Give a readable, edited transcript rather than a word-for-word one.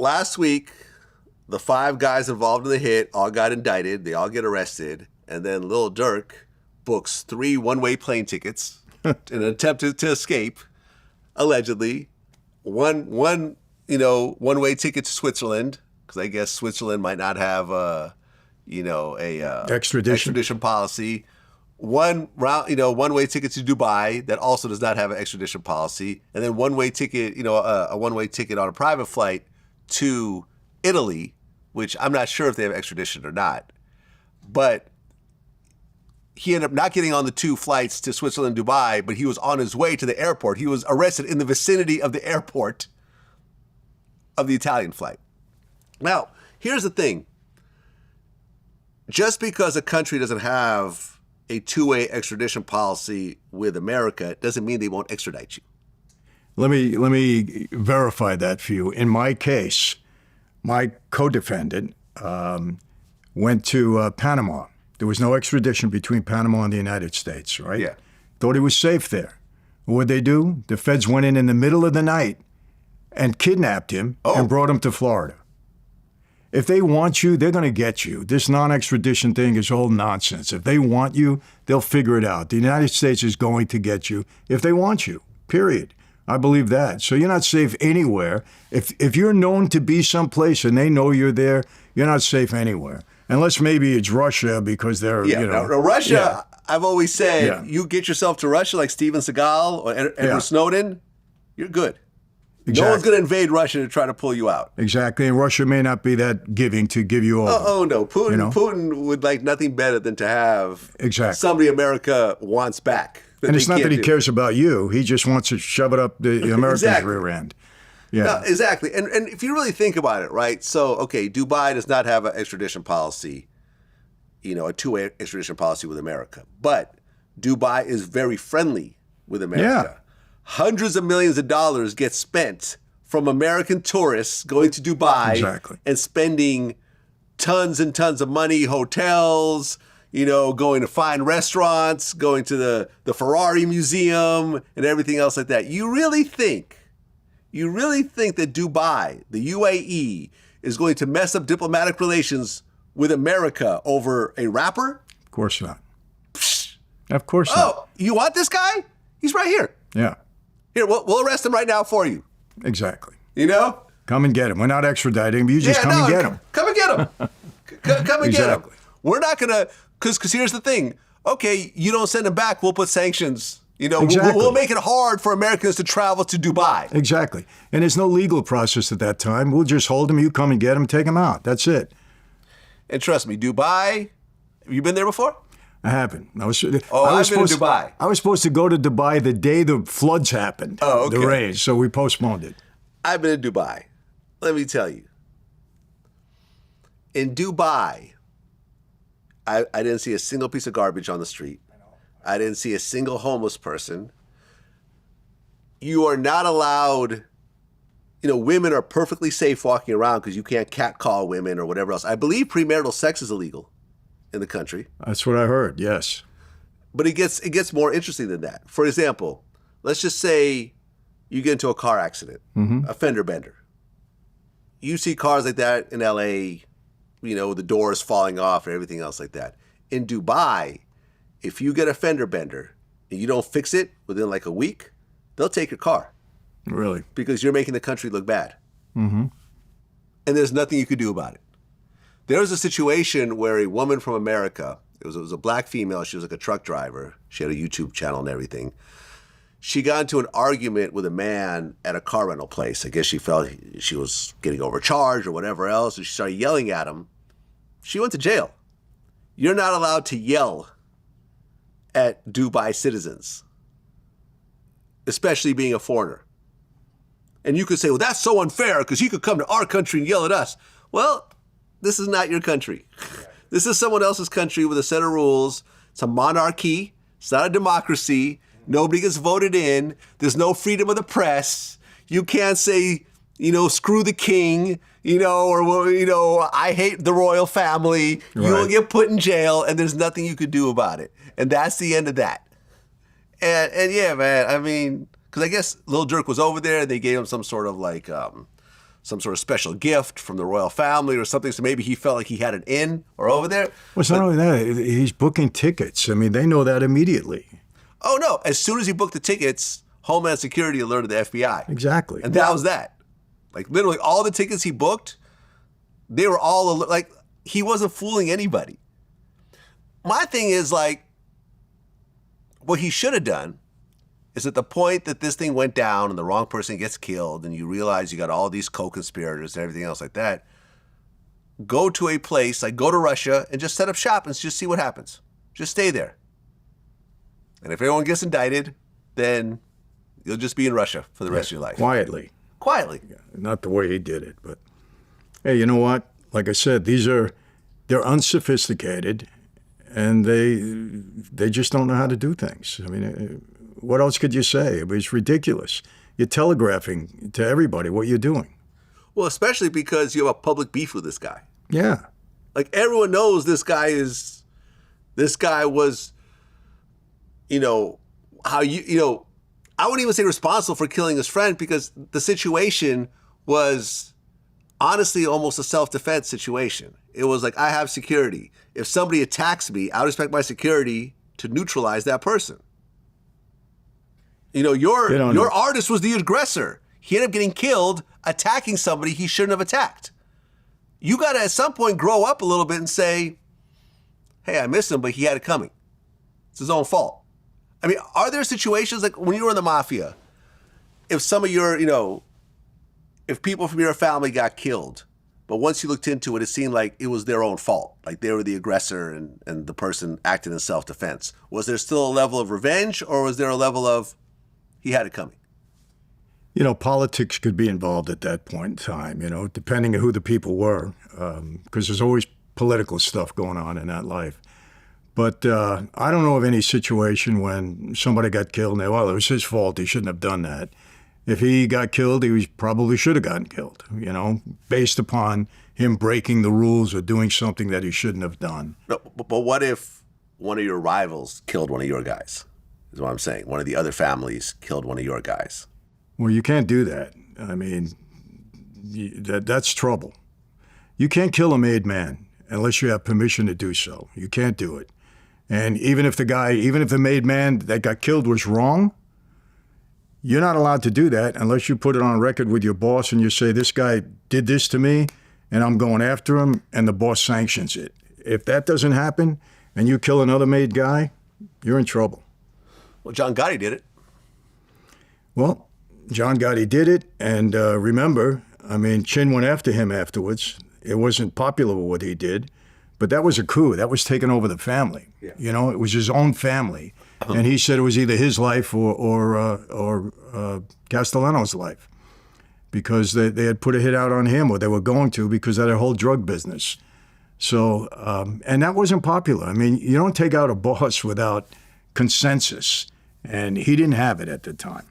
last week, the 5 guys involved in the hit all got indicted. They all get arrested. And then Lil Durk books 3 one-way plane tickets in an attempt to escape, allegedly. One one-way ticket to Switzerland, because I guess Switzerland might not have extradition policy. One-way ticket to Dubai that also does not have an extradition policy, and then one-way ticket, a one-way ticket on a private flight to Italy, which I'm not sure if they have extradition or not. But he ended up not getting on the 2 flights to Switzerland, Dubai, but he was on his way to the airport. He was arrested in the vicinity of the airport of the Italian flight. Now, here's the thing. Just because a country doesn't have a 2-way extradition policy with America doesn't mean they won't extradite you. Let me verify that for you. In my case, my co-defendant went to Panama. There was no extradition between Panama and the United States, right? Yeah. Thought he was safe there. What'd they do? The feds went in the middle of the night and kidnapped him and brought him to Florida. If they want you, they're going to get you. This non-extradition thing is all nonsense. If they want you, they'll figure it out. The United States is going to get you if they want you, period. I believe that. So you're not safe anywhere. If you're known to be someplace and they know you're there, you're not safe anywhere. Unless maybe it's Russia because they're, Russia, Yeah. I've always said, you get yourself to Russia like Steven Seagal or Edward Snowden, you're good. Exactly. No one's going to invade Russia to try to pull you out. Exactly. And Russia may not be that giving to give you over. Oh no. Putin would like nothing better than to have somebody America wants back. And it's not that he cares about you. He just wants to shove it up the Americans' rear end. Yeah, no, exactly. And if you really think about it, right? So, okay, Dubai does not have an extradition policy, a 2-way extradition policy with America. But Dubai is very friendly with America. Yeah. Hundreds of millions of dollars get spent from American tourists going to Dubai and spending tons and tons of money, hotels, going to fine restaurants, going to the Ferrari Museum and everything else like that. You really think that Dubai, the UAE, is going to mess up diplomatic relations with America over a rapper? Of course not. Psh. Of course not. Oh, you want this guy? He's right here. Yeah. Here, we'll arrest him right now for you. Exactly. Come and get him. We're not extraditing him. You just come and get him. Come and get him. Come and get him. We're not going to, because here's the thing. Okay, you don't send him back, we'll put sanctions. We'll make it hard for Americans to travel to Dubai. Exactly. And there's no legal process at that time. We'll just hold him. You come and get him, take him out. That's it. And trust me, Dubai, have you been there before? I haven't. I've been to Dubai. I was supposed to go to Dubai the day the floods happened. Oh, okay. The rains, so we postponed it. I've been to Dubai. Let me tell you. In Dubai, I didn't see a single piece of garbage on the street. I didn't see a single homeless person. You are not allowed, women are perfectly safe walking around because you can't catcall women or whatever else. I believe premarital sex is illegal in the country. That's what I heard, yes. But it gets more interesting than that. For example, let's just say you get into a car accident, a fender bender. You see cars like that in LA, the doors falling off and everything else like that. In Dubai, if you get a fender bender and you don't fix it within like a week, they'll take your car. Really? Because you're making the country look bad. Mm-hmm. And there's nothing you could do about it. There was a situation where a woman from America, it was a black female, she was like a truck driver. She had a YouTube channel and everything. She got into an argument with a man at a car rental place. I guess she felt she was getting overcharged or whatever else, and she started yelling at him. She went to jail. You're not allowed to yell at Dubai citizens, especially being a foreigner. And you could say, well, that's so unfair because he could come to our country and yell at us. Well, this is not your country. This is someone else's country with a set of rules. It's a monarchy. It's not a democracy. Nobody gets voted in. There's no freedom of the press. You can't say, screw the king, or, I hate the royal family. Right. You will get put in jail, and there's nothing you could do about it. And that's the end of that. And yeah, man, I mean, because I guess Lil Durk was over there. They gave him some sort of some sort of special gift from the royal family or something. So maybe he felt like he had an in or over there. Well, it's not only that, he's booking tickets. I mean, they know that immediately. Oh, no. As soon as he booked the tickets, Homeland Security alerted the FBI. Exactly. And that was that. Like, literally, all the tickets he booked, they were all, like, he wasn't fooling anybody. My thing is, like, what he should have done is at the point that this thing went down and the wrong person gets killed and you realize you got all these co-conspirators and everything else like that, go to a place, like go to Russia and just set up shop and just see what happens. Just stay there. And if everyone gets indicted, then you'll just be in Russia for the rest of your life. Quietly. Quietly. Yeah, not the way he did it, but hey, you know what? Like I said, they're unsophisticated and they just don't know how to do things. I mean, what else could you say? I mean, it's ridiculous. You're telegraphing to everybody what you're doing. Well, especially because you have a public beef with this guy. Yeah. Like everyone knows this guy was, I wouldn't even say responsible for killing his friend because the situation was honestly almost a self-defense situation. It was like, I have security. If somebody attacks me, I would expect my security to neutralize that person. Your artist was the aggressor. He ended up getting killed attacking somebody he shouldn't have attacked. You got to at some point grow up a little bit and say, hey, I miss him, but he had it coming. It's his own fault. I mean, are there situations like when you were in the mafia, if some of your, if people from your family got killed, but once you looked into it, it seemed like it was their own fault. Like they were the aggressor and the person acted in self-defense. Was there still a level of revenge or was there a level of he had it coming? Politics could be involved at that point in time, depending on who the people were, because there's always political stuff going on in that life. But I don't know of any situation when somebody got killed and it was his fault, he shouldn't have done that. If he got killed, he probably should have gotten killed, based upon him breaking the rules or doing something that he shouldn't have done. No, but what if one of your rivals killed one of your guys, is what I'm saying. One of the other families killed one of your guys. Well, you can't do that. I mean, that's trouble. You can't kill a made man unless you have permission to do so. You can't do it. And even if the made man that got killed was wrong, you're not allowed to do that unless you put it on record with your boss and you say, this guy did this to me and I'm going after him, and the boss sanctions it. If that doesn't happen and you kill another made guy, you're in trouble. Well, John Gotti did it. Well, John Gotti did it, and remember, Chin went after him afterwards. It wasn't popular with what he did, but that was a coup. That was taking over the family. Yeah. It was his own family, and he said it was either his life or Castellano's life, because they had put a hit out on him, or they were going to, because of their whole drug business. So, and that wasn't popular. You don't take out a boss without consensus, and he didn't have it at the time.